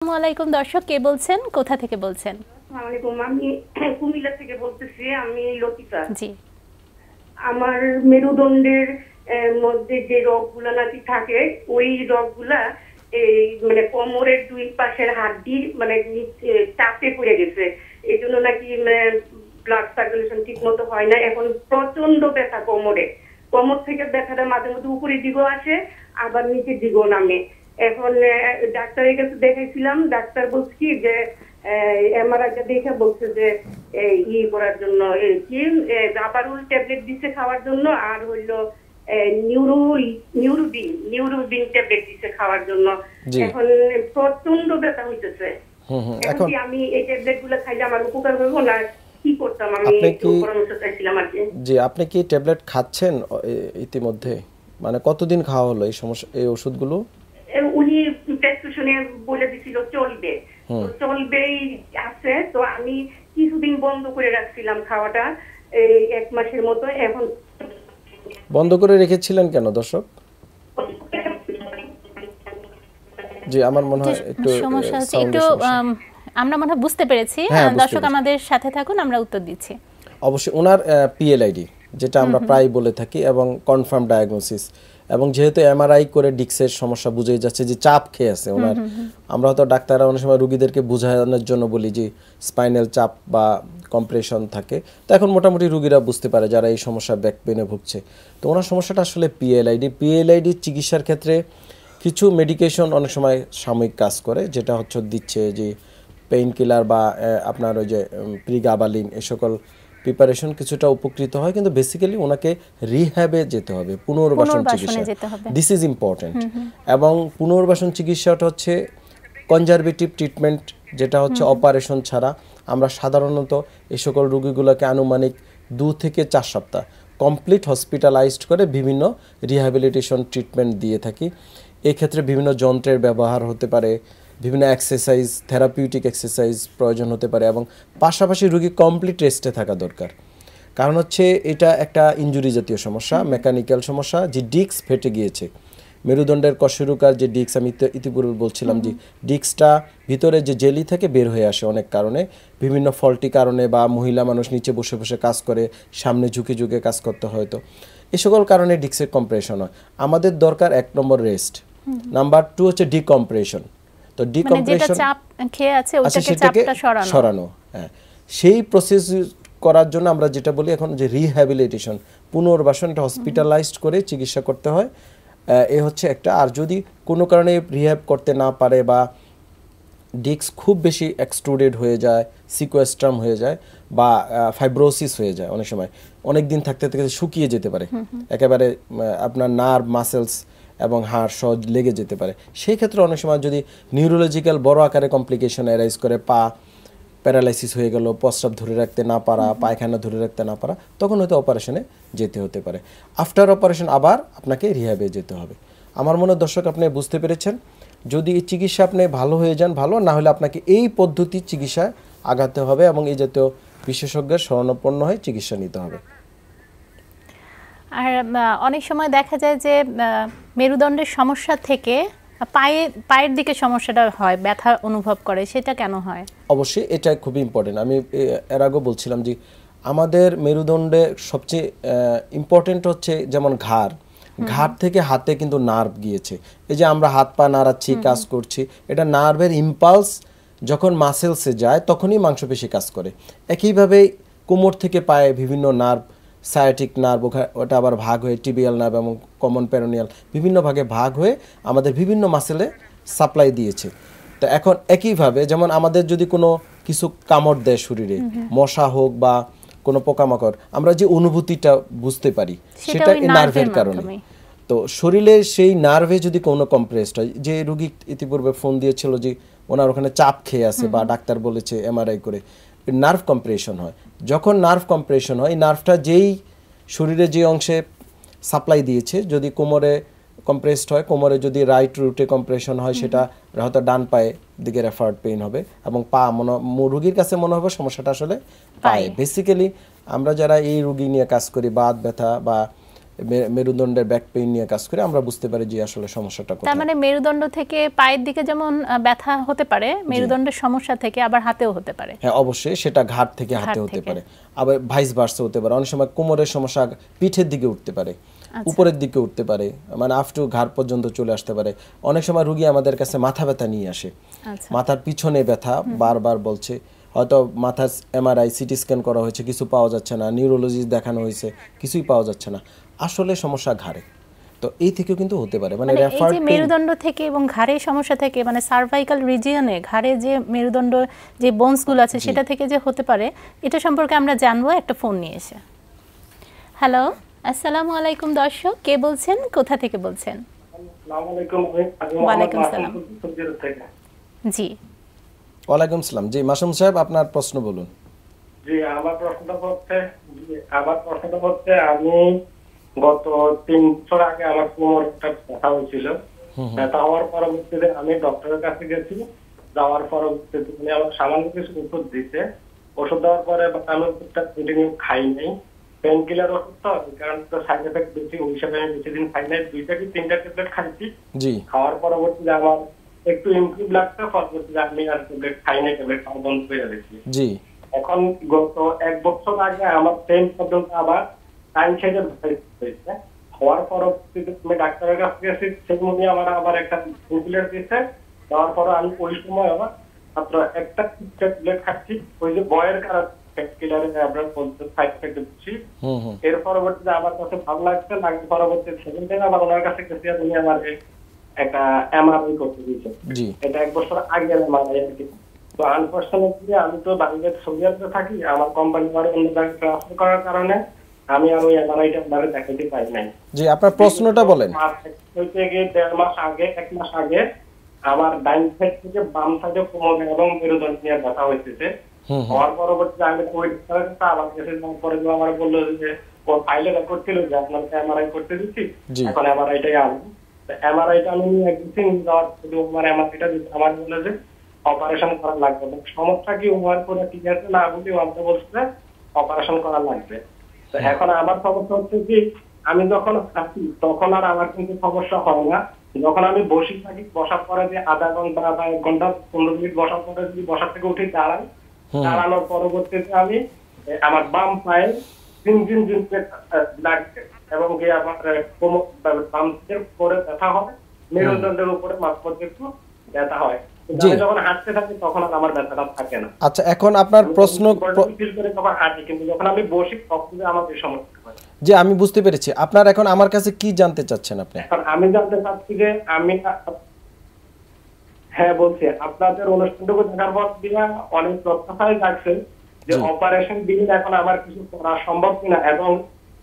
আসসালামু আলাইকুম দর্শক, কে বলছেন, কোথা থেকে বলছেন? আসসালামু আলাইকুম, আমি কুমিল্লা থেকে বলতেছি। আমি লতিফা। জি। আমার মেরুদণ্ডের মধ্যে যে রগগুলা নাকি থাকে, ওই রগগুলা এই মানে কোমরের দুই পাশের হাড্ডি মানে চাপে পড়ে গেছে। এই জন্য নাকি ব্লাড সার্কুলেশন ঠিক মতো হয় না। এখন প্রচন্ড ব্যথা কোমরে। কোমর থেকে ব্যথাটা মাঝে মধ্যে উপরের দিকেও আসে, আবার নিচের দিকেও নামে। এখন ডাক্তারের কাছে দেখাইছিলাম। ডাক্তার বলছে কি যে এমআরআই দেখে বলছে যে করার জন্য কি রাবারুল ট্যাবলেট দিচ্ছে খাওয়ার জন্য, আর হইলো নিউরোবিন ট্যাবলেট দিচ্ছে খাওয়ার জন্য। এখন প্রচন্ড ব্যথা হইতেছে। এখন কি আমি এই ট্যাবলেট গুলো খাইলে আমার উপকার হইব না কি করতাম? আমি পরামর্শ চাইছিলাম আর কি। জি, আপনি কি ট্যাবলেট খাচ্ছেন ইতিমধ্যে? মানে কতদিন খাওয়া হলো এই সমস্যা, এই ওষুধগুলো? উনি প্রেসক্রিপশনে বলে দিছিল চলবে, চলবেই আছে। তো আমি কিছুদিন বন্ধ করে রাখছিলাম খাওয়াটা, এই 1 মাসের মতো। এখন বন্ধ করে রেখেছিলেন কেন দর্শক? জি, আমার মনে হয় একটু সমস্যা হচ্ছে, একটু আমরা মনে হয় বুঝতে পেরেছি। দর্শক আমাদের সাথে থাকুন, আমরা উত্তর দিচ্ছি। অবশ্যই ওনার পিএলআইডি, যেটা আমরা প্রায় বলে থাকি, এবং কনফার্ম ডায়াগনোসিস, এবং যেহেতু এমআরআই করে ডিস্কের সমস্যা বুঝেই যাচ্ছে যে চাপ খেয়ে আছে ওনার। আমরা হয়তো ডাক্তাররা অনেক সময় রুগীদেরকে বোঝানোর জন্য বলি যে স্পাইনাল চাপ বা কম্প্রেশন থাকে। তো এখন মোটামুটি রুগীরা বুঝতে পারে যারা এই সমস্যা ব্যাক পেনে ভুগছে। তো ওনার সমস্যাটা আসলে পিএলআইডি চিকিৎসার ক্ষেত্রে কিছু মেডিকেশন অনেক সময় সাময়িক কাজ করে, যেটা হচ্ছে দিচ্ছে যে পেইন কিলার বা আপনার ওই যে প্রিগাবালিন, এই সকল প্রিপারেশন কিছুটা উপকৃত হয়, কিন্তু বেসিক্যালি ওনাকে রিহ্যাবে যেতে হবে, পুনর্বাসন চিকিৎসা। This is important. এবং পুনর্বাসন চিকিৎসাটা হচ্ছে কনজারভেটিভ ট্রিটমেন্ট, যেটা হচ্ছে অপারেশন ছাড়া। আমরা সাধারণত এই সকল রোগীগুলোকে আনুমানিক 2 থেকে 4 সপ্তাহ কমপ্লিট হসপিটালাইজড করে বিভিন্ন রিহ্যাবিলিটেশন ট্রিটমেন্ট দিয়ে থাকি। এক্ষেত্রে বিভিন্ন যন্ত্রের ব্যবহার হতে পারে, বিভিন্ন এক্সারসাইজ, থেরাপিউটিক এক্সারসাইজ প্রয়োজন হতে পারে, এবং পাশাপাশি রোগী কমপ্লিট রেস্টে থাকা দরকার। কারণ হচ্ছে এটা একটা ইনজুরি জাতীয় সমস্যা, মেকানিক্যাল সমস্যা, যে ডিস্ক ফেটে গিয়েছে। মেরুদণ্ডের কশেরুকার যে ডিস্ক, আমি ইতিপূর্বে বলছিলাম যে ডিস্কটা ভিতরে যে জেলি থেকে বের হয়ে আসে অনেক কারণে, বিভিন্ন ফল্টি কারণে, বা মহিলা মানুষ নিচে বসে বসে কাজ করে, সামনে ঝুঁকে ঝুঁকে কাজ করতে হয়তো, এই সকল কারণে ডিস্কের কম্প্রেশন হয়। আমাদের দরকার 1 নম্বর রেস্ট, নাম্বার 2 হচ্ছে ডিকম্প্রেশন। তো ডিকম্প্রেশন সেটাকে সরানো, হ্যাঁ, সেই প্রসেস করার জন্য আমরা যেটা বলি এখন যে রিহ্যাবিলিটেশন, পুনর্বাসন, এটা হসপিটালাইজড করে চিকিৎসা করতে হয়। এ হচ্ছে একটা। আর যদি কোনো কারণে রিহ্যাব করতে না পারে, বা ডিস্ক খুব বেশি এক্সট্রুডেড হয়ে যায়, সিকোয়েস্ট্রাম হয়ে যায়, বা ফাইব্রোসিস হয়ে যায়, অনেক সময় অনেক দিন থাকতে থাকতে শুকিয়ে যেতে পারে, একেবারে আপনার নার্ভ, মাসেলস এবং হাড় সহজ লেগে যেতে পারে। সেই ক্ষেত্রে অনেক সময় যদি নিউরোলজিক্যাল বড় আকারে কমপ্লিকেশন অ্যারাইজ করে, পা প্যারালাইসিস হয়ে গেল, প্রস্রাব ধরে রাখতে না পারা, পায়খানা ধরে রাখতে না পারা, তখন হয়তো অপারেশনে যেতে হতে পারে। আফটার অপারেশন আবার আপনাকে রিহ্যাবে যেতে হবে। আমার মনে হয় দর্শক আপনি বুঝতে পেরেছেন। যদি এই চিকিৎসা আপনি ভালো হয়ে যান ভালো, না হলে আপনাকে এই পদ্ধতির চিকিৎসায় আগাতে হবে, এবং এই জাতীয় বিশেষজ্ঞের শরণাপন্ন হয়ে চিকিৎসা নিতে হবে। আর অনেক সময় দেখা যায় যে মেরুদণ্ডের সমস্যা থেকে পায়ের দিকে সমস্যাটা হয়, ব্যথা অনুভব করে, সেটা কেন হয়? অবশ্যই এটা খুবই ইম্পর্টেন্ট। আমি এর আগে বলছিলাম যে আমাদের মেরুদণ্ডে সবচেয়ে ইম্পর্টেন্ট হচ্ছে যেমন ঘাড় থেকে হাতে কিন্তু নার্ভ গিয়েছে। এই যে আমরা হাত পা নাড়াচ্ছি, কাজ করছি, এটা নার্ভের ইম্পালস যখন মাসেলসে যায় তখনই মাংসপেশি কাজ করে। একইভাবে কোমর থেকে পায়ে বিভিন্ন নার্ভ, সায়াটিক নার্ভ, ওটা আবার ভাগ হয়ে টিবিয়াল নার্ভ এবং কমন পেরোনিয়াল বিভিন্ন ভাগে ভাগ হয়ে আমাদের বিভিন্ন মাসেলে সাপ্লাই দিয়েছে। তো এখন একইভাবে যেমন আমাদের যদি কোনো কিছু কামড় দেয় শরীরে, মশা হোক বা কোনো পোকামাকড়, আমরা যে অনুভূতিটা বুঝতে পারি সেটা এই নার্ভের কারণে। তো শরীরের সেই নার্ভে যদি কোনো কম্প্রেসড হয়, যে রুগী ইতিপূর্বে ফোন দিয়েছিল যে ওনার ওখানে চাপ খেয়ে আছে, বা ডাক্তার বলেছে এমআরআই করে, নার্ভ কম্প্রেশন হয়। যখন নার্ভ কম্প্রেশন হয়, নার্ভটা যেই শরীরে যে অংশে সাপ্লাই দিয়েছে, যদি কোমরে কম্প্রেসড হয়, কোমরে যদি রাইট রুটে কম্প্রেশন হয়, সেটা হয়তো ডান পায়ে দিকে রেফার্ড পেইন হবে, এবং পা রুগীর কাছে মনে হবে সমস্যাটা আসলে পায়ে। বেসিক্যালি আমরা যারা এই রুগী নিয়ে কাজ করি, বাত ব্যথা বা মেরুদণ্ডের ব্যাক পেইন নিয়ে কাজ করে আমরা বুঝতে পারি যে আসলে সমস্যাটা তার কোথায়। মানে মেরুদণ্ড থেকে পায়ের দিকে যেমন ব্যথা হতে পারে, মেরুদণ্ডের সমস্যা থেকে আবার হাতেও হতে পারে। হ্যাঁ অবশ্যই, সেটা ঘাট থেকে হাতে হতে পারে, আবার ভাইস ভার্সা হতে পারে। অনেক সময় কোমরের সমস্যা পিঠের দিকে উঠতে পারে, উপরের দিকে উঠতে পারে, মানে আপ টু ঘাড় পর্যন্ত চলে আসতে পারে। অনেক সময় রুগী আমাদের কাছে মাথা ব্যথা নিয়ে আসে, মাথার পিছনে ব্যথা বারবার বলছে, হয়তো মাথার এমআরআই সিটি স্ক্যান করা হয়েছে, কিছু পাওয়া যাচ্ছে না, নিউরোলজিস্ট দেখানো হয়েছে, কিছুই পাওয়া যাচ্ছে না, আসলে সমস্যা ঘাড়ে। তো এই থেকেও কিন্তু হতে পারে, মানে এই যে মেরুদণ্ড থেকে এবং ঘাড়ের সমস্যা থেকে, মানে সার্ভাইকাল রিজিয়নে ঘাড়ে যে মেরুদণ্ড যে বোনসগুলো আছে সেটা থেকে যে হতে পারে, এটা সম্পর্কে আমরা জানবো একটা ফোন নিয়ে এসে। হ্যালো, আসসালামু আলাইকুম দর্শক, কে বলছেন, কোথা থেকে বলছেন? ওয়ালাইকুম সালাম। জি ওয়ালাইকুম সালাম। জি মাসুম সাহেব, আপনার প্রশ্ন বলুন। জি, আমার প্রশ্নটা হচ্ছে আমি গত 3 বছর আগে আমার কোমর একটা ব্যথা হয়েছিল। ব্যথা হওয়ার পরবর্তীতে আমি ডক্টরের কাছে গেছি। যাওয়ার পরবর্তীতে উনি আমার সামান্য কিছু ওষুধ দিতে, ওষুধ দেওয়ার পরে আমি ওষুধটা কন্টিনিউ খাই নাই। পেন কিলার ওষুধ তো, কারণ সাইড এফেক্ট বেশি, ওই হিসাবে আমি বেশি দিন খাই নাই। 2 থেকে 3টা ট্যাবলেট খাইছি। জি, খাওয়ার পরবর্তীতে আমার একটু ইমপ্রুভ লাগছে, পরবর্তীতে আমি আর ট্যাবলেট খাই নাই, ট্যাবলেট খাওয়া বন্ধ করে দিয়েছি। জি, এখন গত 1 বছর আগে আমার সেম প্রবলেম আবার টাইম সাইডে হয়েছে। হওয়ার পরবর্তীতে আমি ডাক্তারের কাছে গেছি, সেই উনি আমার আবার একটা ইনসুলিন দিয়েছে। দেওয়ার পরে আমি ওই সময় আমার মাত্র একটা ট্যাবলেট খাচ্ছি, ওই যে বয়ের কারণে আমরা বলতে সাইড এফেক্ট দিচ্ছি। এর পরবর্তীতে আমার কাছে ভালো লাগছে, পরবর্তী সেকেন্ড টাইম আবার ওনার কাছে গেছি, আর উনি আমার একটা এমআরআই করতে দিয়েছে। এটা 1 বছর আগের এমআরআই আর কি। তো আনফরচুনেটলি আমি তো বাংলাদেশ সৌদি আরবে থাকি, আমার কোম্পানি আমার অন্য জায়গায় ট্রান্সফার করার কারণে আমি আর ওই এমআরআইটা আপনারা দেখাতে পাই নাই। জি, আপনার প্রশ্নটা বলেন। 1.5 মাস আগে 1 মাস আগে আমার ডাইন সাইড থেকে বাম সাইডে কোমর এবং মেরুদণ্ড নিয়ে ব্যথা হয়েছে। হওয়ার পরবর্তীতে আমি ওই ডাক্তারের কাছে আবার গেছি, পরে আমার বললো যে ও ফাইলে রেকর্ড ছিল যে আপনাকে এমআরআই করতে দিচ্ছি, এখন এমআরআইটাই আনবো। এমআরআইটা আমি একদিন যাওয়ার আমার এমআরআইটা আমার বললো যে অপারেশন করা লাগবে। সমস্যা কি ওভার করে ঠিক আছে না বলি আমাকে বলছে অপারেশন করা লাগবে। তো এখন আমার সমস্যা হচ্ছে কি, আমি যখন থাকি তখন আর আমার কিন্তু সমস্যা হয় না। যখন আমি বসে থাকি, বসার পরে যে আধা ঘন্টা বা 1 ঘন্টা 15 মিনিট বসার পরে যদি বসার থেকে উঠে দাঁড়াই, দাঁড়ানোর পরবর্তীতে আমি আমার বাম পায়ে ঝিনঝিন লাগছে এবং কি আমার কোমর বাম দিকের উপরে ব্যথা হয়, মেরুদণ্ডের উপরে মাঝে মধ্যে একটু ব্যথা হয়। যখন হাঁটতে থাকি তখন আর আমার ব্যথাটা থাকে না। আচ্ছা, এখন আপনার প্রশ্ন ফিল করে তখন হাঁটি, কিন্তু যখন আমি বসি তখন আমার এই সমস্যা হয়। জি, আমি বুঝতে পেরেছি। আপনার এখন আমার কাছে কি জানতে চাচ্ছেন আপনি? এখন আমি জানতে চাচ্ছি যে আমি, হ্যাঁ বলছি, আপনাদের অনুষ্ঠানটুকু দেখার পর দিয়া অনেক প্রত্যাশায় যাচ্ছে যে অপারেশন দিন এখন আমার কিছু করা সম্ভব কিনা, এবং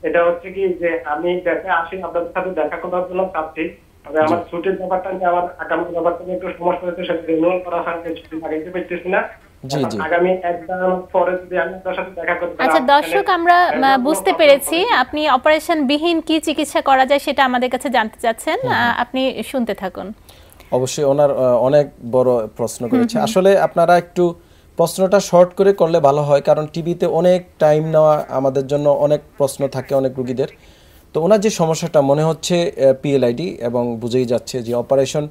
এটা হচ্ছে কি যে আমি দেখে আসি আপনাদের সাথে দেখা করার জন্য চাচ্ছি। তবে আমার ছুটির ব্যাপারটা নিয়ে আমার আগামী ব্যাপারটা নিয়ে একটু সমস্যা হচ্ছে, সেটা রিনিউয়াল করার সঙ্গে ছুটি লাগাইতে পারতেছি না। আগামী 1 দিন পরে যদি আমি আপনার সাথে দেখা করতে পারি। আচ্ছা দর্শক, আমরা বুঝতে পেরেছি আপনি অপারেশন বিহীন কি চিকিৎসা করা যায় সেটা আমাদের কাছে জানতে চাচ্ছেন, আপনি শুনতে থাকুন। অবশ্যই ওনার অনেক বড় প্রশ্ন করেছে। আসলে আপনারা একটু প্রশ্নটা শর্ট করে করলে ভালো হয়, কারণ টিভিতে অনেক টাইম নেওয়া আমাদের জন্য, অনেক প্রশ্ন থাকে অনেক রোগীদের। তো ওনার যে সমস্যাটা মনে হচ্ছে পিএলআইডি, এবং বুঝেই যাচ্ছে যে অপারেশন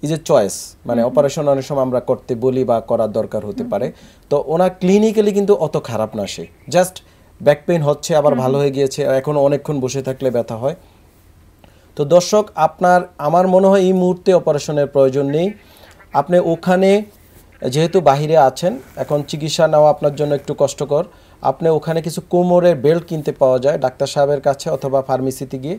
ইজ এ চয়েস, মানে অপারেশন অনেক সময় আমরা করতে বলি বা করার দরকার হতে পারে। তো ওনার ক্লিনিক্যালি কিন্তু অত খারাপ না, সে জাস্ট ব্যাক পেইন হচ্ছে, আবার ভালো হয়ে গিয়েছে, এখন অনেকক্ষণ বসে থাকলে ব্যথা হয়। তো দর্শক, আমার মনে হয় এই মুহূর্তে অপারেশনের প্রয়োজন নেই। আপনি ওখানে যেহেতু বাহিরে আছেন, এখন চিকিৎসা নেওয়া আপনার জন্য একটু কষ্টকর, আপনি ওখানে কিছু কোমরের বেল্ট কিনতে পাওয়া যায় ডাক্তার সাহেবের কাছে অথবা ফার্মেসিতে গিয়ে,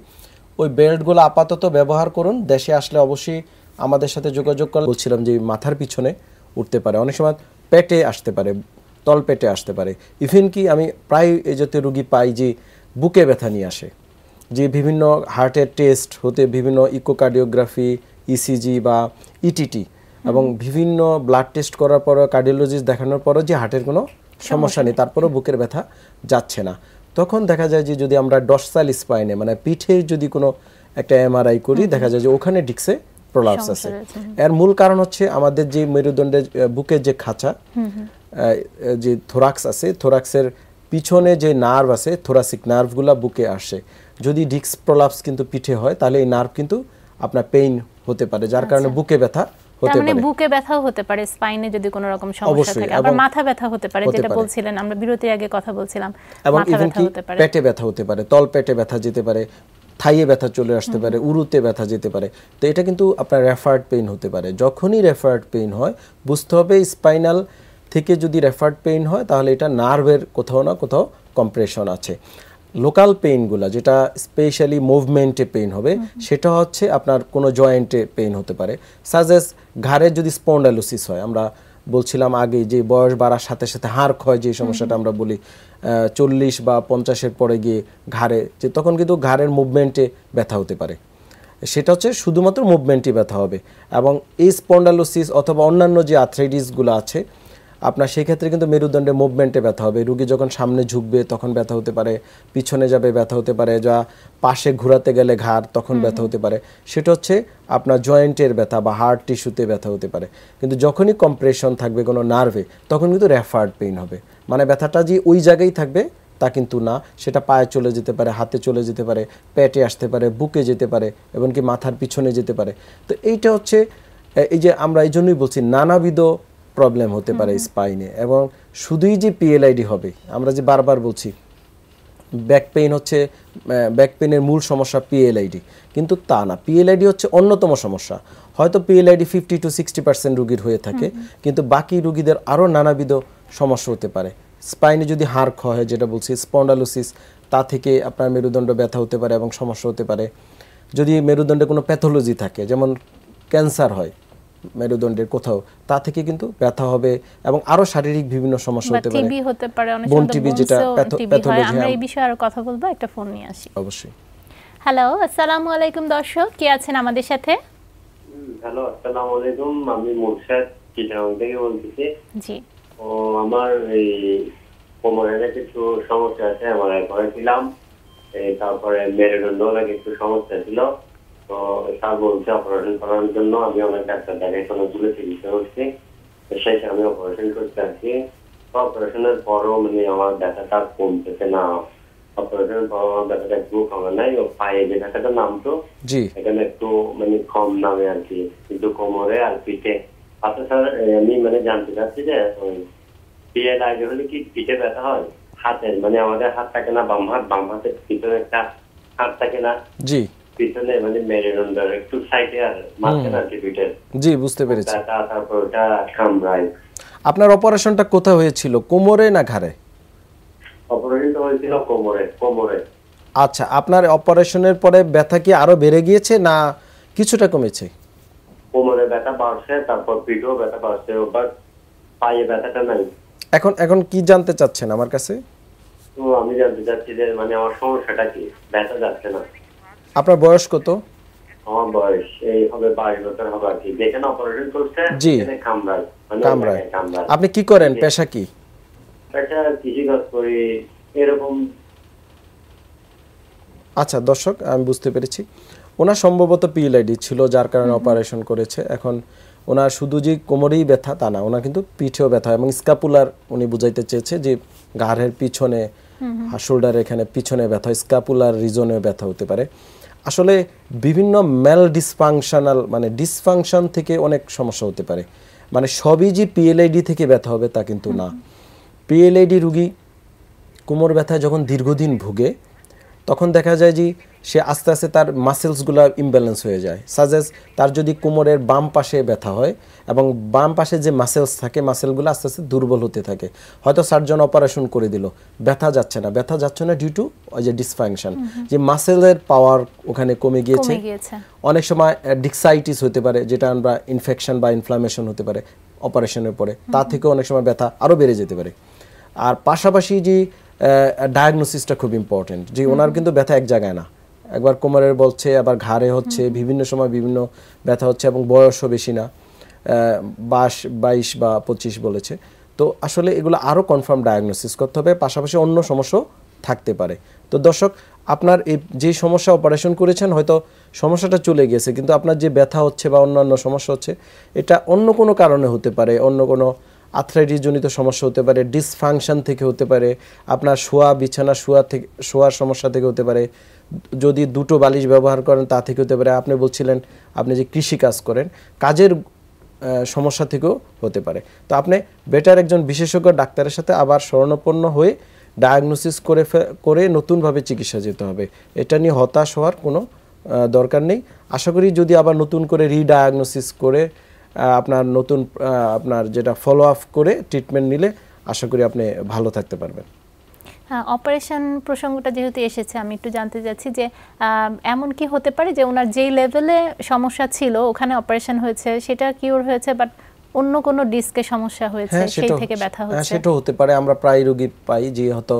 ওই বেল্টগুলো আপাতত ব্যবহার করুন। দেশে আসলে অবশ্যই আমাদের সাথে যোগাযোগ করে। বলছিলাম যে মাথার পিছনে উঠতে পারে, অনেক সময় পেটে আসতে পারে, তল পেটে আসতে পারে, ইভেন কি আমি প্রায় এই জাতীয় রুগী পাই যে বুকে ব্যথা নিয়ে আসে, যে বিভিন্ন হার্টের টেস্ট হতে, বিভিন্ন ইকোকার্ডিওগ্রাফি, ইসিজি বা ইটিটি এবং বিভিন্ন ব্লাড টেস্ট করার পর, কার্ডিওলজিস্ট দেখানোর পরও যে হার্টের কোনো সমস্যা নেই, তারপরেও বুকের ব্যথা যাচ্ছে না। তখন দেখা যায় যে যদি আমরা ডর্সাল স্পাইনে, মানে পিঠের যদি কোনো একটা এমআরআই করি, দেখা যায় যে ওখানে ডিস্কে প্রলাপস আছে। এর মূল কারণ হচ্ছে আমাদের যে মেরুদণ্ডের বুকের যে খাঁচা, যে থোরাক্স আছে, থোরাক্সের পিছনে যে নার্ভ আছে, থোরাসিক নার্ভগুলা বুকে আসে। যদি ডিস্ক প্রলাপস কিন্তু পিঠে হয় তাহলে এই নার্ভ কিন্তু আপনার পেইন হতে পারে, যার কারণে বুকে ব্যথা হতে মানে পারে। বুকে ব্যথাও হতে পারে, স্পাইনে যদি কোনো রকম সমস্যা অবশ্যই, থাকে, আবার এবং মাথা ব্যথা হতে পারে, হতে যেটা পারে। বলছিলেন আমরা বিরতির আগে কথা বলছিলাম, এবং মাথা ইভেন ব্যথা কি হতে পারে, পেটে ব্যথা হতে পারে, তল পেটে ব্যথা যেতে পারে, থাইয়ে ব্যথা চলে আসতে পারে, উরুতে ব্যথা যেতে পারে। তো এটা কিন্তু আপনার রেফার্ড পেইন হতে পারে। যখনই রেফার্ড পেইন হয় বুঝতে হবে স্পাইনাল থেকে যদি রেফার্ড পেইন হয় তাহলে এটা নার্ভের কোথাও না কোথাও কম্প্রেশন আছে। লোকাল পেইনগুলো যেটা স্পেশালি মুভমেন্টে পেইন হবে সেটা হচ্ছে আপনার কোনো জয়েন্টে পেইন হতে পারে, সাজেস ঘাড়ের যদি স্পন্ডালোসিস হয়, আমরা বলছিলাম আগে যে বয়স বাড়ার সাথে সাথে হাড় ক্ষয় যে সমস্যাটা আমরা বলি 40 বা 50-এর পরে গিয়ে ঘাড়ে, যে তখন কিন্তু ঘাড়ের মুভমেন্টে ব্যথা হতে পারে, সেটা হচ্ছে শুধুমাত্র মুভমেন্টই ব্যথা হবে। এবং এই স্পন্ডালোসিস অথবা অন্যান্য যে আর্থ্রাইটিসগুলো আছে আপনার সেক্ষেত্রে কিন্তু মেরুদণ্ডে মুভমেন্টে ব্যথা হবে। রুগী যখন সামনে ঝুঁকবে তখন ব্যথা হতে পারে, পিছনে যাবে ব্যথা হতে পারে, যা পাশে ঘোরাতে গেলে ঘাড় তখন ব্যথা হতে পারে, সেটা হচ্ছে আপনার জয়েন্টের ব্যথা বা হার্ট টিস্যুতে ব্যথা হতে পারে। কিন্তু যখনই কম্প্রেশন থাকবে কোনো নার্ভে তখন কিন্তু রেফার্ড পেইন হবে, মানে ব্যথাটা যে ওই জায়গায় থাকবে তা কিন্তু না, সেটা পায়ে চলে যেতে পারে, হাতে চলে যেতে পারে, পেটে আসতে পারে, বুকে যেতে পারে, এমনকি মাথার পিছনে যেতে পারে। তো এইটা হচ্ছে এই যে আমরা এই জন্যই বলছি নানাবিধ প্রবলেম হতে পারে স্পাইনে। এবং শুধুই যে পিএলআইডি হবে, আমরা যে বারবার বলছি ব্যাক পেইন হচ্ছে ব্যাক পেইনের মূল সমস্যা পিএলআইডি, কিন্তু তা না, পিএলআইডি হচ্ছে অন্যতম সমস্যা। হয়তো পিএলআইডি 50 to 60% রোগীর হয়ে থাকে, কিন্তু বাকি রোগীদের আরও নানাবিধ সমস্যা হতে পারে। স্পাইনে যদি হাড় ক্ষয় হয়, যেটা বলছি স্পন্ডালোসিস, তা থেকে আপনার মেরুদণ্ড ব্যথা হতে পারে এবং সমস্যা হতে পারে। যদি মেরুদণ্ডে কোনো প্যাথোলজি থাকে, যেমন ক্যান্সার হয় মেরুদণ্ডের কোথাও, তা থেকে কিন্তু ব্যথা হবে এবং আরো শারীরিক বিভিন্ন সমস্যা হতে পারে, টিবি হতে পারে, অনেক বোন সময় টিবি যেটা টিবি হয়। আমরা এই বিষয়ে আরো কথা বলবো, একটা ফোন নিয়ে আসি। অবশ্যই। হ্যালো, আসসালামু আলাইকুম দর্শক, কে আছেন আমাদের সাথে? হ্যালো, আসসালামু আলাইকুম। আমি মুর্শিদ চিটাগাং থেকে বলতেছি। জি। ও আমার এই কোমরের কিছু সমস্যা আছে, আমার ঘরে ছিলাম, তারপরে মেরুদণ্ড কিছু সমস্যা ছিল, তো স্যার বলছে অপারেশন করার জন্য। আমি অনেক ডাক্তার দেখাই, অনেকগুলো চিকিৎসা করছি, শেষে আমি অপারেশন করতে আসছি। অপারেশনের পরও মানে আমার ব্যথাটা কমতেছে না, অপারেশনের পর আমার ব্যথাটা একটু কমে নাই। ও পায়ে যে ব্যথাটা নামতো এখানে একটু মানে কম নামে আর কি, কিন্তু কোমরে আর পিঠে। আচ্ছা স্যার, আমি মানে জানতে চাচ্ছি যে পিএলআইডি হলে কি পিঠে ব্যথা হয়? হাতের মানে আমাদের হাত থাকে না, বাম হাতের পিছনে একটা হাত থাকে না, জি পিছনে মানে মেরুদণ্ডের একটু সাইডে আর মাঝখানে আর কি পিঠের। জি, বুঝতে পেরেছি। তারপর ওটা কামড়ায়। আপনার অপারেশনটা কোথায় হয়েছিল, কোমরে না ঘাড়ে? অপারেশনটা হয়েছিল কোমরে। আচ্ছা, আপনার অপারেশনের পরে ব্যথা কি আরো বেড়ে গিয়েছে না কিছুটা কমেছে? কোমরে ব্যথা বাড়ছে, তারপর পিঠেও ব্যথা বাড়ছে, ওবার পায়ে ব্যথাটা নাই। এখন কি জানতে চাচ্ছেন আমার কাছে? তো আমি জানতে চাচ্ছি যে মানে আমার সমস্যাটা কি, ব্যথা যাচ্ছে না। আপনার বয়স কত? আমার বয়স এই হবে 22 বছর হবে আর কি। যেখানে অপারেশন করছে সেখানে কামড়ায়। আপনি কি করেন, পেশা কি? পেশা কৃষিকাজ করি এরকম। আচ্ছা দর্শক, আমি বুঝতে পেরেছি। ওনার সম্ভবত পিএলআইডি ছিল, যার কারণে অপারেশন করেছে। এখন ওনার শুধু যে কোমরেই ব্যথা তা না, ওনার কিন্তু পিঠেও ব্যথা এবং স্ক্যাপুলার, উনি বুঝাইতে চেয়েছে যে ঘাড়ের পিছনে, শোল্ডার এখানে পিছনে ব্যথা, স্ক্যাপুলার রিজনে ব্যথা হতে পারে। আসলে বিভিন্ন মেল ডিসফাংশনাল মানে ডিসফাংশন থেকে অনেক সমস্যা হতে পারে, মানে সবই যে পিএলআইডি থেকে ব্যথা হবে তা কিন্তু না। পিএলআইডি রুগী কোমর ব্যথায় যখন দীর্ঘদিন ভুগে তখন দেখা যায় যে সে আস্তে আস্তে তার মাসেলসগুলো ইমব্যালেন্স হয়ে যায়। সাজেস তার যদি কোমরের বাম পাশে ব্যথা হয় এবং বাম পাশে যে মাসেলস থাকে, মাসেলগুলো আস্তে আস্তে দুর্বল হতে থাকে। হয়তো সার্জন অপারেশন করে দিল, ব্যথা যাচ্ছে না ডিউ টু ওই যে ডিসফাংশন, যে মাসেলের পাওয়ার ওখানে কমে গিয়েছে। অনেক সময় ডিক্সাইটিস হতে পারে, যেটা আমরা ইনফেকশন বা ইনফ্লামেশন হতে পারে অপারেশনের পরে, তা থেকে অনেক সময় ব্যথা আরও বেড়ে যেতে পারে। আর পাশাপাশি যে ডায়াগনোসিসটা খুব ইম্পর্টেন্ট, যে ওনার কিন্তু ব্যথা এক জায়গায় না, একবার কোমরের বলছে, আবার ঘাড়ে হচ্ছে, বিভিন্ন সময় বিভিন্ন ব্যথা হচ্ছে এবং বয়সও বেশি না, 22 বা 25 বলেছে। তো আসলে এগুলো আরও কনফার্ম ডায়াগনোসিস করতে হবে, পাশাপাশি অন্য সমস্যাও থাকতে পারে। তো দর্শক, আপনার এই যে সমস্যা অপারেশন করেছেন হয়তো সমস্যাটা চলে গেছে, কিন্তু আপনার যে ব্যথা হচ্ছে বা অন্যান্য সমস্যা হচ্ছে এটা অন্য কোনো কারণে হতে পারে, অন্য কোনো আর্থ্রাইটিস জনিত সমস্যা হতে পারে, ডিসফাংশন থেকে হতে পারে, আপনার শোয়া বিছানা শোয়ার সমস্যা থেকে হতে পারে, যদি দুটো বালিশ ব্যবহার করেন তা থেকে হতে পারে, আপনি বলছিলেন আপনি যে কৃষি কাজ করেন, কাজের সমস্যা থেকেও হতে পারে। তো আপনি বেটার একজন বিশেষজ্ঞ ডাক্তারের সাথে আবার শরণাপন্ন হয়ে ডায়াগনোসিস করে নতুনভাবে চিকিৎসা যেতে হবে। এটা নিয়ে হতাশ হওয়ার কোনো দরকার নেই। আশা করি যদি আবার নতুন করে রিডায়াগনোসিস করে আপনার যেটা ফলো আপ করে ট্রিটমেন্ট নিলে আশা করি আপনি ভালো থাকতে পারবেন। হ্যাঁ, অপারেশন প্রসঙ্গটা যেহেতু এসেছে, আমি একটু জানতে চাচ্ছি যে এমন কি হতে পারে যে ওনার যেই লেভেলে সমস্যা ছিল ওখানে অপারেশন হয়েছে, সেটা কিওর হয়েছে, বাট অন্য কোনো ডিস্কে সমস্যা হয়েছে সেই থেকে ব্যথা হচ্ছে? সেটা হতে পারে। আমরা প্রায় রোগী পাই যে হয়তো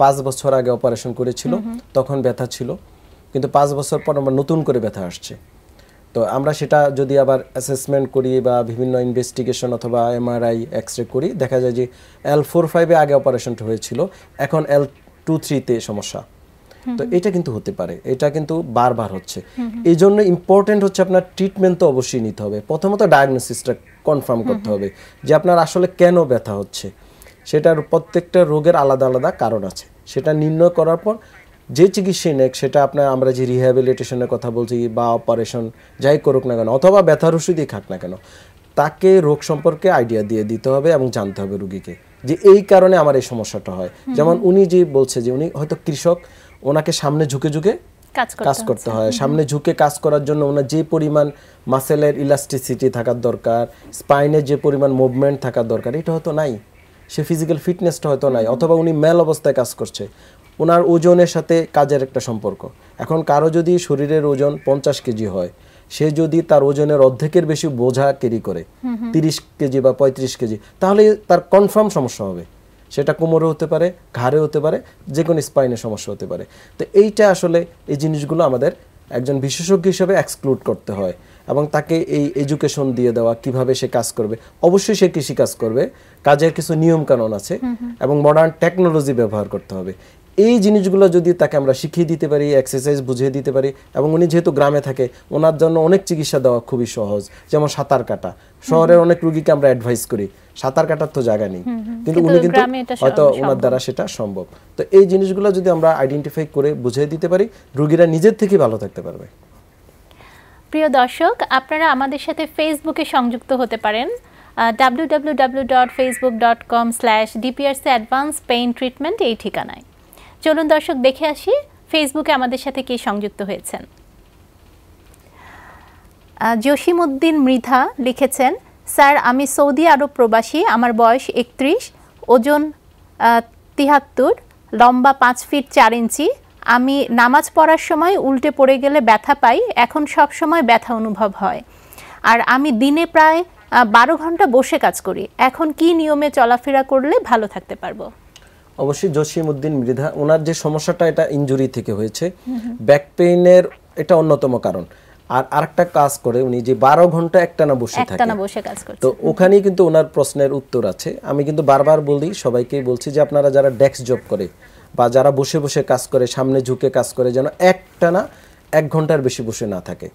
5 বছর আগে অপারেশন করেছিল, তখন ব্যথা ছিল, কিন্তু 5 বছর পর আমরা নতুন করে ব্যথা আসছে। তো আমরা সেটা যদি আবার অ্যাসেসমেন্ট করি বা বিভিন্ন ইনভেস্টিগেশন অথবা এমআরআই এক্সরে করি, দেখা যায় যে L4-5 আগে অপারেশনটা হয়েছিল, এখন L2-3 সমস্যা। তো এটা কিন্তু হতে পারে, এটা কিন্তু বারবার হচ্ছে। এই জন্য ইম্পর্টেন্ট হচ্ছে আপনার ট্রিটমেন্ট তো অবশ্যই নিতে হবে। প্রথমত ডায়াগনোসিসটা কনফার্ম করতে হবে যে আপনার আসলে কেন ব্যথা হচ্ছে। সেটার প্রত্যেকটা রোগের আলাদা আলাদা কারণ আছে। সেটা নির্ণয় করার পর যে চিকিৎসা নেক, সেটা আপনার আমরা যে রিহ্যাবিলিটেশনের কথা বলছি বা অপারেশন যাই করুক না কেন অথবা ব্যথার ওষুধই খাক না কেন, তাকে রোগ সম্পর্কে আইডিয়া দিয়ে দিতে হবে এবং জানতে হবে রুগীকে যে এই কারণে আমার এই সমস্যাটা হয়। যেমন উনি যে বলছে যে উনি হয়তো কৃষক, ওনাকে সামনে ঝুঁকে ঝুঁকে কাজ করতে হয়। সামনে ঝুঁকে কাজ করার জন্য ওনার যে পরিমাণ মাসেলের ইলাস্টিসিটি থাকার দরকার, স্পাইনের যে পরিমাণ মুভমেন্ট থাকার দরকার, এটা হয়তো নাই। সে ফিজিক্যাল ফিটনেসটা হয়তো নাই, অথবা উনি মেল অবস্থায় কাজ করছে, ওনার ওজনের সাথে কাজের একটা সম্পর্ক। এখন কারো যদি শরীরের ওজন 50 কেজি হয়, সে যদি তার ওজনের অর্ধেকের বেশি বোঝা ক্যারি করে 30 কেজি বা 35 কেজি, তাহলে তার কনফার্ম সমস্যা হবে। সেটা কোমরে হতে পারে, ঘাড়ে হতে পারে, যে কোনো স্পাইনের সমস্যা হতে পারে। তো এইটা আসলে এই জিনিসগুলো আমাদের একজন বিশেষজ্ঞ হিসেবে এক্সক্লুড করতে হয় এবং তাকে এই এডুকেশন দিয়ে দেওয়া কিভাবে সে কাজ করবে। অবশ্যই সে কৃষি কাজ করবে, কাজের কিছু নিয়ম কানুন আছে এবং মডার্ন টেকনোলজি ব্যবহার করতে হবে। এই জিনিসগুলো যদি তাকে আমরা শিখিয়ে দিতে পারি, এক্সারসাইজ বুঝিয়ে দিতে পারি, এবং উনি যেহেতু গ্রামে থাকে, ওনার জন্য অনেক চিকিৎসা দেওয়া খুবই সহজ। যেমন সাঁতার কাটা, শহরের অনেক রোগীকে আমরা অ্যাডভাইস করি, সাঁতার কাটার তো জায়গা নেই, কিন্তু উনি কিন্তু হয়তো ওনার দ্বারা সেটা সম্ভব। তো এই জিনিসগুলো যদি আমরা আইডেন্টিফাই করে বুঝিয়ে দিতে পারি, রোগীরা নিজের থেকে ভালো থাকতে পারবে। প্রিয় দর্শক, আপনারা আমাদের সাথে ফেসবুকে সংযুক্ত হতে পারেন www.facebook.com/DPRC Advanced Pain Treatment এই ঠিকানায়। চলুন দর্শক দেখে আসি ফেসবুকে আমাদের সাথে কে সংযুক্ত হয়েছেন। জসিমউদ্দিন মৃধা লিখেছেন, স্যার আমি সৌদি আরব প্রবাসী, আমার বয়স 31, ওজন 73, লম্বা 5 ফিট 4 ইঞ্চি। আমি নামাজ পড়ার সময় উল্টে পড়ে গেলে ব্যথা পাই, এখন সব সময় ব্যথা অনুভব হয়। আর আমি দিনে প্রায় 12 ঘন্টা বসে কাজ করি। এখন কি নিয়মে চলাফেরা করলে ভালো থাকতে পারবো? অবশ্যই জসিমউদ্দিন মৃধা, ওনার যে সমস্যাটা এটা ইনজুরি থেকে হয়েছে, ব্যাক পেইনের এটা অন্যতম কারণ। আর আরেকটা কাজ করে উনি যে 12 ঘন্টা একটানা বসে থাকে, তো ওখানেই কিন্তু ওনার প্রশ্নের উত্তর আছে। আমি কিন্তু বারবার বলি, সবাইকেই বলছি যে আপনারা যারা ডেস্ক জব করে বা যারা বসে বসে কাজ করে, সামনে ঝুঁকে কাজ করে, যেন একটানা 1 ঘন্টার বেশি বসে না থাকে।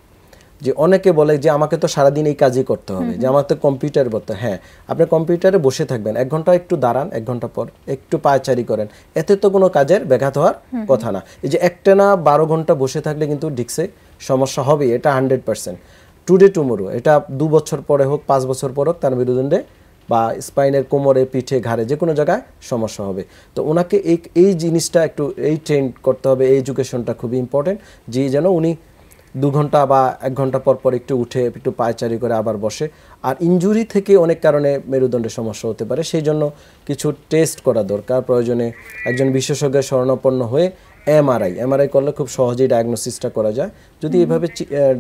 যে অনেকে বলে যে আমাকে তো সারাদিন এই কাজই করতে হবে, যে আমার তো কম্পিউটারে বলতে, হ্যাঁ আপনি কম্পিউটারে বসে থাকবেন, 1 ঘন্টা একটু দাঁড়ান, 1 ঘন্টা পর একটু পায়চারি করেন, এতে তো কোনো কাজের ব্যাঘাত হওয়ার কথা না। এই যে একটানা 12 ঘন্টা বসে থাকলে কিন্তু ডিস্কে সমস্যা হবে, এটা 100%। টুডে টুমোরো, এটা 2 বছর পরে হোক, 5 বছর পর হোক, তার মেরুদণ্ডে বা স্পাইনের কোমরে, পিঠে, ঘাড়ে যে কোনো জায়গায় সমস্যা হবে। তো ওনাকে এই জিনিসটা একটু ট্রেন করতে হবে, এই এডুকেশনটা খুবই ইম্পর্টেন্ট, যে যেন উনি 2 ঘন্টা বা 1 ঘন্টা পর পর একটু উঠে একটু পায়চারি করে আবার বসে। আর ইনজুরি থেকে অনেক কারণে মেরুদণ্ডের সমস্যা হতে পারে, সেই জন্য কিছু টেস্ট করা দরকার। প্রয়োজনে একজন বিশেষজ্ঞের শরণাপন্ন হয়ে এমআরআই করলে খুব সহজেই ডায়াগনোসিসটা করা যায়। যদি এইভাবে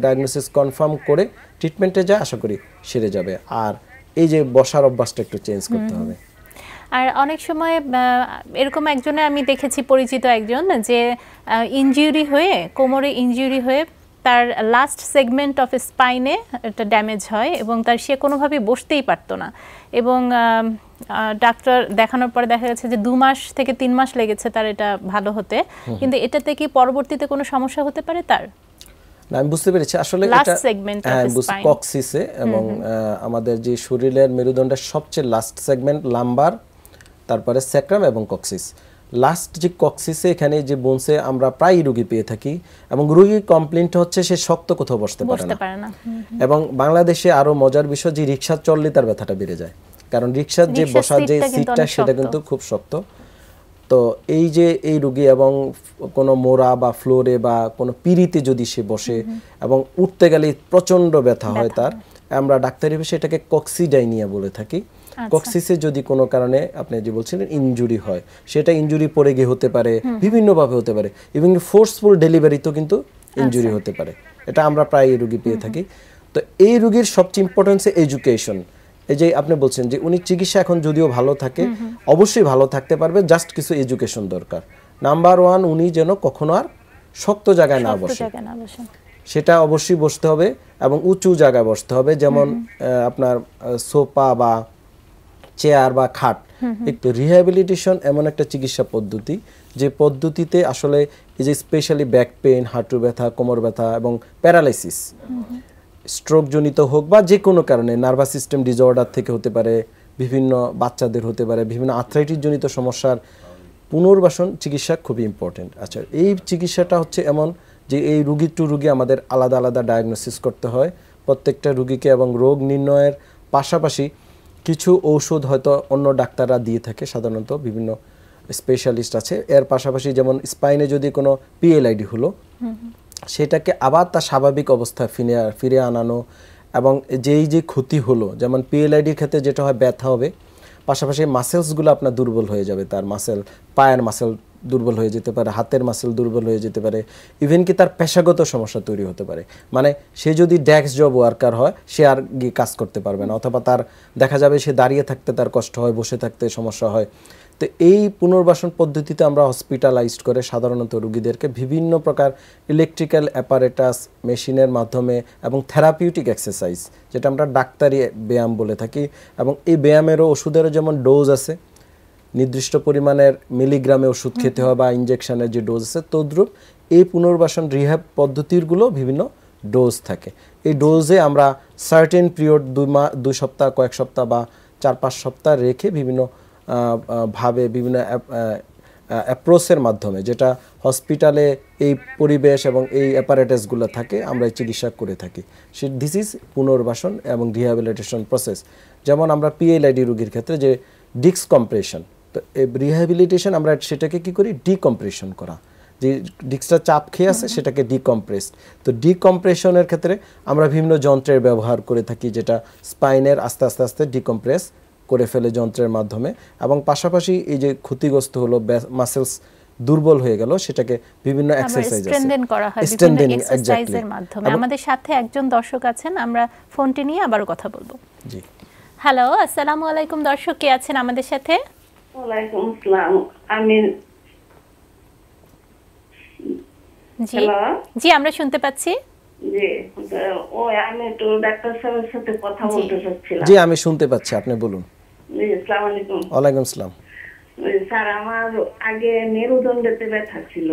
ডায়াগনোসিস কনফার্ম করে ট্রিটমেন্টে যায়, আশা করি সেরে যাবে। আর এই যে বসার অভ্যাসটা একটু চেঞ্জ করতে হবে। আর অনেক সময় এরকম একজনের আমি দেখেছি, পরিচিত একজন, যে ইনজুরি হয়ে, কোমরে ইনজুরি হয়ে তার লাস্ট সেগমেন্ট অফ স্পাইনে একটা ড্যামেজ হয় এবং সে কোনোভাবেই বসতেই পারতো না, এবং ডাক্তার দেখানোর পরে দেখা গেছে যে 2 মাস থেকে 3 মাস লেগেছে তার এটা ভালো হতে। কিন্তু এটাতে কি পরবর্তীতে কোনো সমস্যা হতে পারে তার? না, আমি বুঝতে পেরেছি। আসলে এটা কক্সিসে এবং আমাদের যে শরীরের মেরুদণ্ডের সবচেয়ে লাস্ট সেগমেন্ট লাম্বার, তারপরে স্যাক্রাম এবং কক্সিস। লাস্ট যে কক্সিসে এখানে যে বোনসে আমরা প্রায় রোগী পেয়ে থাকি এবং রোগীর কমপ্লেইনটা হচ্ছে সে শক্ত কোথাও বসতে পারে না। এবং বাংলাদেশে আরো মজার বিষয় যে রিকশা চললে তার ব্যথাটা বেড়ে যায়, কারণ রিকশার যে বসার যে সিটটা সেটা কিন্তু খুব শক্ত। তো এই যে এই রোগী এবং কোনো মোড়া বা ফ্লোরে বা কোনো পিড়িতে যদি সে বসে এবং উঠতে গেলে প্রচন্ড ব্যথা হয় তার, আমরা ডাক্তারি ভাষায় এটাকে কক্সিডাইনিয়া বলে থাকি। কক্সিসে যদি কোনো কারণে আপনি যে বলছিলেন ইনজুরি হয়, সেটা ইনজুরি পড়ে গিয়ে হতে পারে, বিভিন্নভাবে হতে পারে, ইভেন ফোর্সফুল ডেলিভারিতেও কিন্তু ইনজুরি হতে পারে। এটা আমরা প্রায় এই রোগী পেয়ে থাকি। তো এই রোগীর সবচেয়ে ইম্পর্টেন্স এডুকেশন। এই যে আপনি বলছেন যে উনি চিকিৎসা এখন যদিও ভালো থাকে, অবশ্যই ভালো থাকতে পারবে, জাস্ট কিছু এডুকেশন দরকার। নাম্বার 1, উনি যেন কখনো আর শক্ত জায়গায় না বসে, সেটা অবশ্যই বসতে হবে এবং উঁচু জায়গায় বসতে হবে, যেমন আপনার সোফা বা চেয়ার বা খাট। একটু রিহ্যাবিলিটেশন এমন একটা চিকিৎসা পদ্ধতি যে পদ্ধতিতে আসলে এই যে স্পেশালি ব্যাক পেইন, হাঁটু ব্যথা, কোমর ব্যথা এবং প্যারালাইসিস, স্ট্রোক জনিত হোক বা যে কোনো কারণে, নার্ভাস সিস্টেম ডিসঅর্ডার থেকে হতে পারে, বিভিন্ন বাচ্চাদের হতে পারে, বিভিন্ন আর্থ্রাইটিস জনিত সমস্যার পুনর্বাসন চিকিৎসা খুবই ইম্পর্টেন্ট। আচ্ছা, এই চিকিৎসাটা হচ্ছে এমন যে এই রুগী টু রুগী আমাদের আলাদা আলাদা ডায়াগনোসিস করতে হয় প্রত্যেকটা রুগীকে, এবং রোগ নির্ণয়ের পাশাপাশি কিছু ঔষধ হয়তো অন্য ডাক্তাররা দিয়ে থাকে, সাধারণত বিভিন্ন স্পেশালিস্ট আছে। এর পাশাপাশি যেমন স্পাইনে যদি কোনো পিএলআইডি হলো, সেটাকে আবার তার স্বাভাবিক অবস্থায় ফিরে আনানো, এবং যেই যে ক্ষতি হলো, যেমন পিএলআইডির ক্ষেত্রে যেটা হয় ব্যথা হবে, পাশাপাশি মাসেলসগুলো আপনার দুর্বল হয়ে যাবে, তার মাসেল, পায়ের মাসেল দুর্বল হয়ে যেতে পারে, হাতের মাসেল দুর্বল হয়ে যেতে পারে, ইভেন কি তার পেশাগত সমস্যা তৈরি হতে পারে। মানে সে যদি ডেস্ক জব ওয়ার্কার হয়, সে আর গিয়ে কাজ করতে পারবে না, অথবা তার দেখা যাবে সে দাঁড়িয়ে থাকতে তার কষ্ট হয়, বসে থাকতে সমস্যা হয়। তো এই পুনর্বাসন পদ্ধতিতে আমরা হসপিটালাইজড করে সাধারণত রোগীদেরকে বিভিন্ন প্রকার ইলেকট্রিক্যাল অ্যাপারেটাস, মেশিনের মাধ্যমে এবং থেরাপিউটিক এক্সারসাইজ, যেটা আমরা ডাক্তারি ব্যায়াম বলে থাকি, এবং এই ব্যায়ামেরও ওষুধেরও যেমন ডোজ আছে, নির্দিষ্ট পরিমাণের মিলিগ্রামে ওষুধ খেতে হয় বা ইনজেকশনের যে ডোজ আছে, তদ্রূপ এই পুনর্বাসন রিহ্যাব পদ্ধতিরগুলো বিভিন্ন ডোজ থাকে। এই ডোজে আমরা সার্টেন পিরিয়ড 2 সপ্তাহ, কয়েক সপ্তাহ বা 4-5 সপ্তাহ রেখে বিভিন্ন ভাবে, বিভিন্ন অ্যাপ্রোচের মাধ্যমে, যেটা হসপিটালে এই পরিবেশ এবং এই অ্যাপারেটাসগুলো থাকে, আমরা চিকিৎসা করে থাকি। দিস ইজ পুনর্বাসন এবং রিহ্যাবিলিটেশন প্রসেস। যেমন আমরা পিএলআইডি রোগীর ক্ষেত্রে যে ডিস্ক কম্প্রেশন, তো এই রিহ্যাবিলিটেশন আমরা সেটাকে কি করি, ডিকম্প্রেশন করা, যে ডিস্কটা চাপ খেয়ে আছে সেটাকে ডিকম্প্রেস। তো ডিকম্প্রেশনের ক্ষেত্রে আমরা বিভিন্ন যন্ত্রের ব্যবহার করে থাকি, যেটা স্পাইনের আস্তে আস্তে আস্তে ডিকম্প্রেস করে ফেলে যন্ত্রের মাধ্যমে, এবং পাশাপাশি এই যে ক্ষতিগ্রস্ত হলো, মাসেলস দুর্বল হয়ে গেল, সেটাকে বিভিন্ন এক্সারসাইজ স্ট্রেনথেন করা হয় বিভিন্ন এক্সারসাইজের মাধ্যমে। আমাদের সাথে একজন দর্শক আছেন, আমরা ফোনটি নিয়ে আবারও কথা বলবো। জি, হ্যালো, আসসালামু আলাইকুম। দর্শক কে আছেন আমাদের সাথে? ওয়ালাইকুম আসসালাম। আমি জি জি, আমরা শুনতে পাচ্ছি। জি, আমি একটু ডাক্তার সাহেবের সাথে কথা বলতে চাচ্ছিলাম। জি, আমি শুনতে পাচ্ছি, আপনি বলুন। জি, আসসালামু আলাইকুম। ওয়ালাইকুম আসসালাম। স্যার, আমার আগে মেরুদণ্ডেতে ব্যথা ছিল,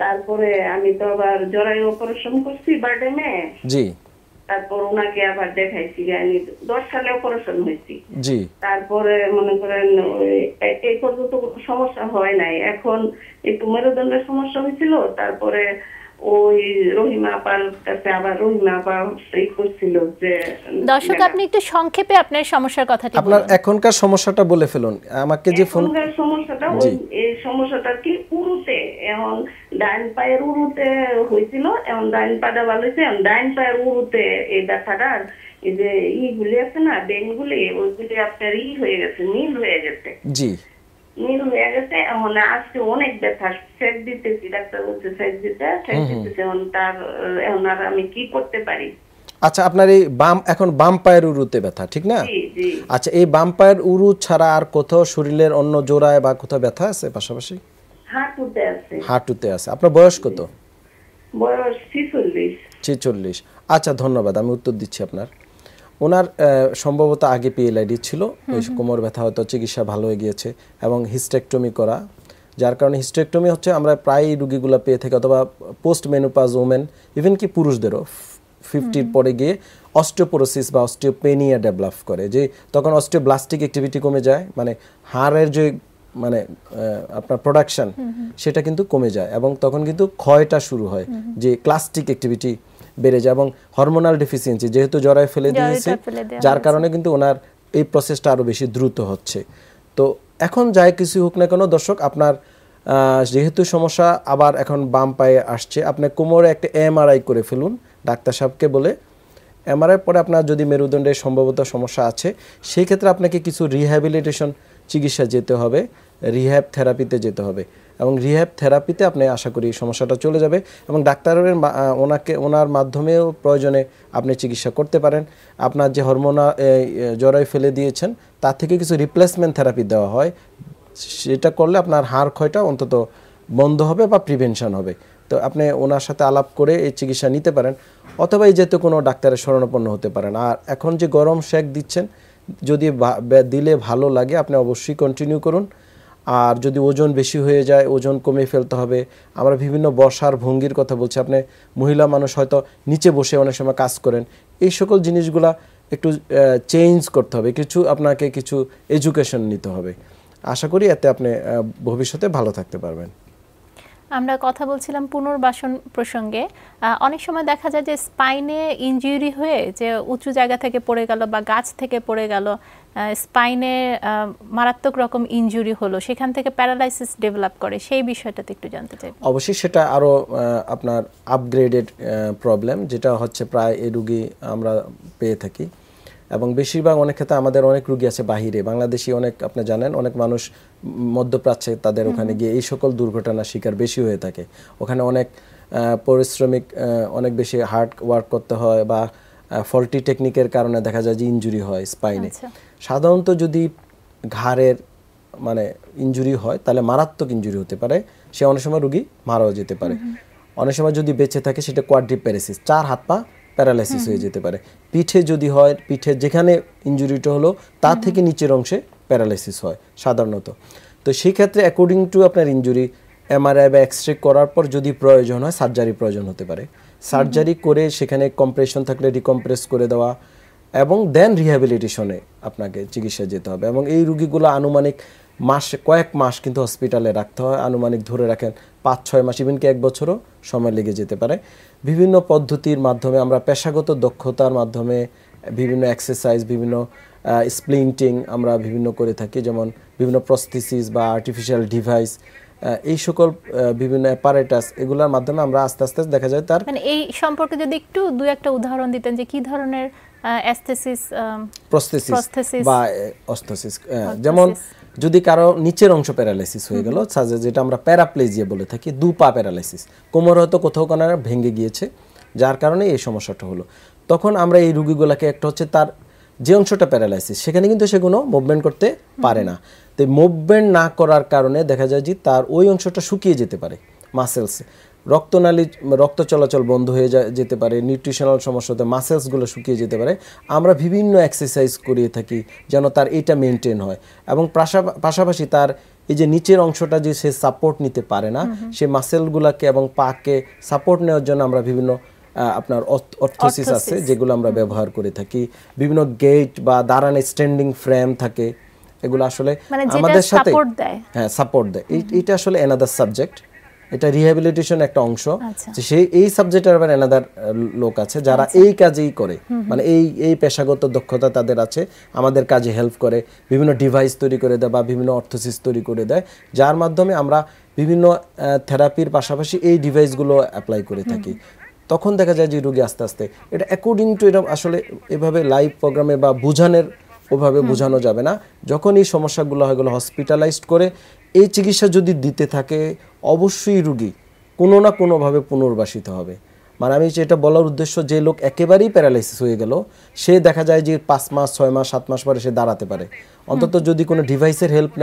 তারপরে আমি তো আবার জরায়ু অপারেশন করছি বারডেমে। জি। তারপর ওনাকে আবার দেখাইছি, আমি 10 সালে অপারেশন হয়েছি। জি। তারপরে মনে করেন এই পর্যন্ত কোনো সমস্যা হয় নাই। এখন একটু মেরুদণ্ডের সমস্যা হয়েছিল, তারপরে ওই রহিমা আপার কাছে আবার রহিমা আপা এই করছিল যে। দর্শক, আপনি একটু সংক্ষেপে আপনার সমস্যার কথাটি বলুন। আপনার এখনকার সমস্যাটা বলে ফেলুন আমাকে, যে ফোন সমস্যাটা, এই সমস্যাটা কি উরুতে, এখন ডাইন পায়ের উরুতে হয়েছিল, এখন ডাইন পাটা ভালো হয়েছে, এখন ডাইন পায়ের উরুতে এই ব্যথাটার এই যে ইগুলি আছে না, বেনগুলি, ওইগুলি আপনার হয়ে গেছে, নীল হয়ে গেছে। জি, নীল হয়ে গেছে। এখন আজকে অনেক ব্যথা, সেক দিতেছি, ডাক্তার বলছে সেক দিতেছে, এখন আর আমি কি করতে পারি? আচ্ছা, আপনার এই এখন বাম পায়ের উরুতে ব্যথা, ঠিক না? আচ্ছা, এই বাম পায়ের উরু ছাড়া আর কোথাও শরীরের অন্য জোড়ায় বা কোথাও ব্যথা আছে পাশাপাশি? হাঁটুতে আছে। হাঁটুতে আছে। আপনার বয়স কত? বয়স 46। আচ্ছা, ধন্যবাদ, আমি উত্তর দিচ্ছি আপনার। ওনার সম্ভবত আগে পিএলআইডি ছিল, ওই কোমর ব্যথা হয়তো চিকিৎসা ভালো হয়ে গিয়েছে এবং হিস্টেকটমি করা, যার কারণে হিস্টেকটমি হচ্ছে আমরা প্রায় রুগীগুলো পেয়ে থাকি, অথবা পোস্ট মেনোপজ ওমেন, ইভেন কি পুরুষদেরও 50 পরে গিয়ে অস্টিওপোরোসিস বা অস্টিওপেনিয়া ডেভেলপ করে, যে তখন অস্টিওব্লাস্টিক অ্যাক্টিভিটি কমে যায়, মানে হাড়ের যে মানে আপনার প্রোডাকশন সেটা কিন্তু কমে যায় এবং তখন কিন্তু ক্ষয়টা শুরু হয়, যে ক্লাস্টিক অ্যাক্টিভিটি বেড়ে যায় এবং হরমোনাল ডেফিসিয়েন্সি যেহেতু জরায় ফেলে দিয়েছে, যার কারণে কিন্তু ওনার এই প্রসেসটা আরো বেশি দ্রুত হচ্ছে। তো এখন যাই কিছু হোক না কেন দর্শক, আপনার যেহেতু সমস্যা আবার এখন বাম পায়ে আসছে, আপনি কোমরে একটা এমআরআই করে ফেলুন ডাক্তার সাহেবকে বলে। এমআরআই পরে আপনার যদি মেরুদণ্ডের সম্ভবত সমস্যা আছে, সেই ক্ষেত্রে আপনাকে কিছু রিহ্যাবিলিটেশন চিকিৎসা যেতে হবে, রিহ্যাব থেরাপিতে যেতে হবে এবং রিহ্যাব থেরাপিতে আপনি আশা করি সমস্যাটা চলে যাবে এবং ডাক্তারের ওনার মাধ্যমেও প্রয়োজনে আপনি চিকিৎসা করতে পারেন। আপনার যে জরায়ু ফেলে দিয়েছেন তার থেকে কিছু রিপ্লেসমেন্ট থেরাপি দেওয়া হয়, সেটা করলে আপনার হাড় ক্ষয়টা অন্তত বন্ধ হবে বা প্রিভেনশন হবে। তো আপনি ওনার সাথে আলাপ করে এই চিকিৎসা নিতে পারেন, অথবা এই যেতে কোনো ডাক্তারের শরণাপন্ন হতে পারেন। আর এখন যে গরম শেক দিচ্ছেন, যদি দিলে ভালো লাগে আপনি অবশ্যই কন্টিনিউ করুন। আর যদি ওজন বেশি হয়ে যায়, ওজন কমিয়ে ফেলতে হবে। আমরা বিভিন্ন বসার ভঙ্গির কথা বলছি, আপনি মহিলা মানুষ হয়তো নিচে বসে অনেক সময় কাজ করেন, এই সকল জিনিসগুলা একটু চেঞ্জ করতে হবে, আপনাকে কিছু এডুকেশন নিতে হবে। আশা করি এতে আপনি ভবিষ্যতে ভালো থাকতে পারবেন। আমরা কথা বলছিলাম পুনর্বাসন প্রসঙ্গে। অনেক সময় দেখা যায় যে স্পাইনে ইনজুরি হয়ে যে উঁচু জায়গা থেকে পড়ে গেল বা গাছ থেকে পড়ে গেল, স্পাইনে মারাত্মক রকম ইনজুরি হলো, সেখান থেকে প্যারালাইসিস ডেভেলপ করে, সেই বিষয়টাতে একটু জানতে চাই। অবশ্যই সেটা আরও আপনার আপগ্রেডেড প্রবলেম, যেটা হচ্ছে প্রায় এই রোগী আমরা পেয়ে থাকি এবং বেশিরভাগ অনেক ক্ষেত্রে আমাদের অনেক রোগী আছে বাহিরে, বাংলাদেশি অনেক, আপনি জানেন অনেক মানুষ মধ্যপ্রাচ্যে তাদের ওখানে গিয়ে এই সকল দুর্ঘটনার শিকার বেশি হয়ে থাকে। ওখানে অনেক পরিশ্রমিক, অনেক বেশি হার্ড ওয়ার্ক করতে হয় বা ফল্টি টেকনিকের কারণে দেখা যায় যে ইনজুরি হয় স্পাইনে। সাধারণত যদি ঘাড়ের মানে ইনজুরি হয় তাহলে মারাত্মক ইনজুরি হতে পারে, সে অনেক সময় রোগী মারাও যেতে পারে। অনেক সময় যদি বেঁচে থাকে সেটা কোয়াড্রিপ্যারেসিস, 4 হাত পা প্যারালাইসিস হয়ে যেতে পারে। পিঠে যদি হয়, পিঠে যেখানে ইনজুরিটা হলো তার থেকে নিচের অংশে প্যারালাইসিস হয় সাধারণত। তো সেই ক্ষেত্রে অ্যাকর্ডিং টু আপনার ইনজুরি এমআরআই বা এক্সরে করার পর যদি প্রয়োজন হয় সার্জারি প্রয়োজন হতে পারে। সার্জারি করে সেখানে কম্প্রেশন থাকলে রিকম্প্রেস করে দেওয়া এবং দেন রিহ্যাবিলিটেশনে আপনাকে চিকিৎসা যেতে হবে। এবং এই রোগীগুলো আনুমানিক কয়েক মাস কিন্তু হসপিটালে রাখতে হয়, আনুমানিক ধরে রাখেন 5-6 মাস, ইভেন কি 1 বছরও সময় লেগে যেতে পারে। বিভিন্ন পদ্ধতির মাধ্যমে আমরা পেশাগত দক্ষতার মাধ্যমে বিভিন্ন এক্সারসাইজ, বিভিন্ন স্প্লিন্টিং আমরা বিভিন্ন করে থাকি, যেমন বিভিন্ন প্রস্থেসিস বা আর্টিফিশিয়াল ডিভাইস, এই সকল বিভিন্ন অ্যাপারেটাস, এগুলোর মাধ্যমে আমরা আস্তে আস্তে দেখা যায় তার মানে এই সম্পর্কে যদি একটু দুই একটা উদাহরণ দিতেন যে কি ধরনের প্রস্থেসিস বা অস্থেসিস। যেমন যদি কারো নিচের অংশ প্যারালাইসিস হয়ে গেল, যেটা আমরা প্যারাপ্লেজিয়া বলে থাকি, 2 পা প্যারালাইসিস, কোমর হয়তো কোথাও কোনো ভেঙে গিয়েছে যার কারণে এই সমস্যাটা হলো, তখন আমরা এই রোগীগুলোকে একটা হচ্ছে তার যে অংশটা প্যারালাইসিস সেখানে কিন্তু সে কোনো মুভমেন্ট করতে পারে না। তো মুভমেন্ট না করার কারণে দেখা যায় যে তার ওই অংশটা শুকিয়ে যেতে পারে, মাসেলস, রক্ত চলাচল বন্ধ হয়ে যেতে পারে, নিউট্রিশনাল সমস্যাতে মাসেলসগুলো শুকিয়ে যেতে পারে। আমরা বিভিন্ন এক্সারসাইজ করিয়ে থাকি যেন তার এটা মেনটেন হয় এবং পাশাপাশি তার এই যে নিচের অংশটা যে সে সাপোর্ট নিতে পারে না, সে মাসেলগুলোকে এবং পাকে সাপোর্ট নেওয়ার জন্য আমরা বিভিন্ন আপনার অর্থোসিস আছে যেগুলো আমরা ব্যবহার করে থাকি। বিভিন্ন গেট বা দাঁড়ানো স্ট্যান্ডিং ফ্রেম থাকে, এগুলো আসলে আমাদের সাথে সাপোর্ট দেয়। এটা আসলে অ্যানাদার সাবজেক্ট, এটা রিহ্যাবিলিটেশন একটা অংশ। যে সেই এই সাবজেক্টের আবার অ্যানাদার লোক আছে যারা এই কাজেই করে, মানে এই পেশাগত দক্ষতা তাদের আছে, আমাদের কাজে হেল্প করে, বিভিন্ন ডিভাইস তৈরি করে দেয় বা বিভিন্ন অর্থোসিস তৈরি করে দেয়, যার মাধ্যমে আমরা বিভিন্ন থেরাপির পাশাপাশি এই ডিভাইসগুলো অ্যাপ্লাই করে থাকি। তখন দেখা যায় যে রোগী আস্তে আস্তে এটা অ্যাকর্ডিং টু, এটা আসলে এভাবে লাইভ প্রোগ্রামে বা ওভাবে বোঝানো যাবে না। যখন এই সমস্যাগুলো হয়, এগুলো হসপিটালাইজড করে এই চিকিৎসা যদি দিতে থাকে, অবশ্যই রোগী কোনো না কোনোভাবে পুনর্বাসিত হবে। মানে আমি যেটা বলার উদ্দেশ্য, যে লোক একেবারেই প্যারালাইসিস হয়ে গেল, সে দেখা যায় যে 5 মাস 6 মাস 7 মাস পরে সে দাঁড়াতে পারে, অন্তত যদি কোনো ডিভাইসের হেল্প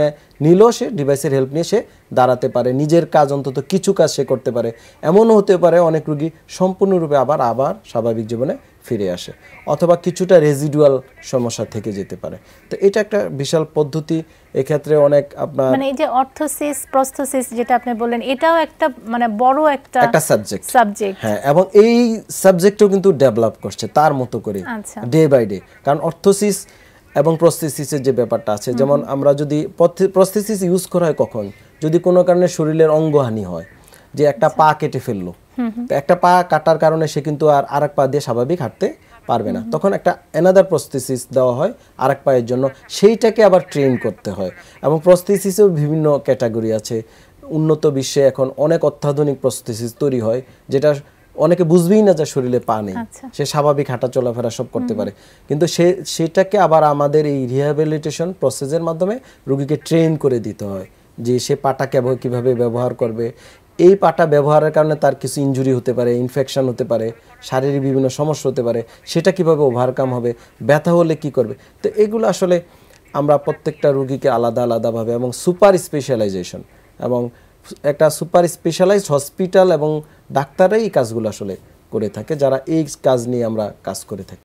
নিলেও সে ডিভাইসের হেল্প নিয়ে সে দাঁড়াতে পারে, নিজের কাজ অন্তত কিছু কাজ সে করতে পারে। এমনও হতে পারে অনেক রোগী সম্পূর্ণরূপে আবার স্বাভাবিক জীবনে ফিরে আসে, অথবা কিছুটা রেজিডুয়াল সমস্যা থেকে যেতে পারে। তো এটা একটা বিশাল পদ্ধতি। এক্ষেত্রে অনেক আপনার মানে এই যে অর্থোসিস প্রস্থোসিস যেটা আপনি বললেন, এটাও একটা মানে বড় একটা সাবজেক্ট। হ্যাঁ, এবং এই সাবজেক্টও কিন্তু ডেভেলপ করছে তার মতো করে ডে বাই ডে। কারণ অর্থোসিস এবং প্রস্থেসিসের যে ব্যাপারটা আছে, যেমন আমরা যদি প্রস্থেসিস ইউজ করা হয় কখন, যদি কোনো কারণে শরীরের অঙ্গহানি হয়, যে একটা পা কেটে ফেললো, তো একটা পা কাটার কারণে সে কিন্তু আর আরেক পা দিয়ে স্বাভাবিক হাঁটতে পারবে না, তখন একটা অ্যানাদার প্রস্থেসিস দেওয়া হয় আরেক পায়ের জন্য, সেইটাকে আবার ট্রেন করতে হয়। এবং প্রস্থেসিসেও বিভিন্ন ক্যাটাগরি আছে, উন্নত বিশ্বে এখন অনেক অত্যাধুনিক প্রস্থেসিস তৈরি হয়, যেটা অনেকে বুঝবেই না যে শরীরে পা নেই, সে স্বাভাবিক হাঁটা চলাফেরা সব করতে পারে, কিন্তু সেটাকে আবার আমাদের এই রিহ্যাবিলিটেশন প্রসেসের মাধ্যমে রোগীকে ট্রেন করে দিতে হয় যে সে পাটা কিভাবে ব্যবহার করবে। এই পাটা ব্যবহারের কারণে তার কিছু ইনজুরি হতে পারে, ইনফেকশন হতে পারে, শারীরিক বিভিন্ন সমস্যা হতে পারে, সেটা কিভাবে ওভারকাম হবে, ব্যথা হলে কি করবে। তো এগুলো আসলে আমরা প্রত্যেকটা রোগীকে আলাদা আলাদাভাবে এবং সুপার স্পেশালাইজেশন এবং একটা সুপার স্পেশালাইজড হসপিটাল এবং ডাক্তাররাই এই কাজগুলো আসলে করে থাকে, যারা এই কাজ নিয়ে আমরা কাজ করে থাকি।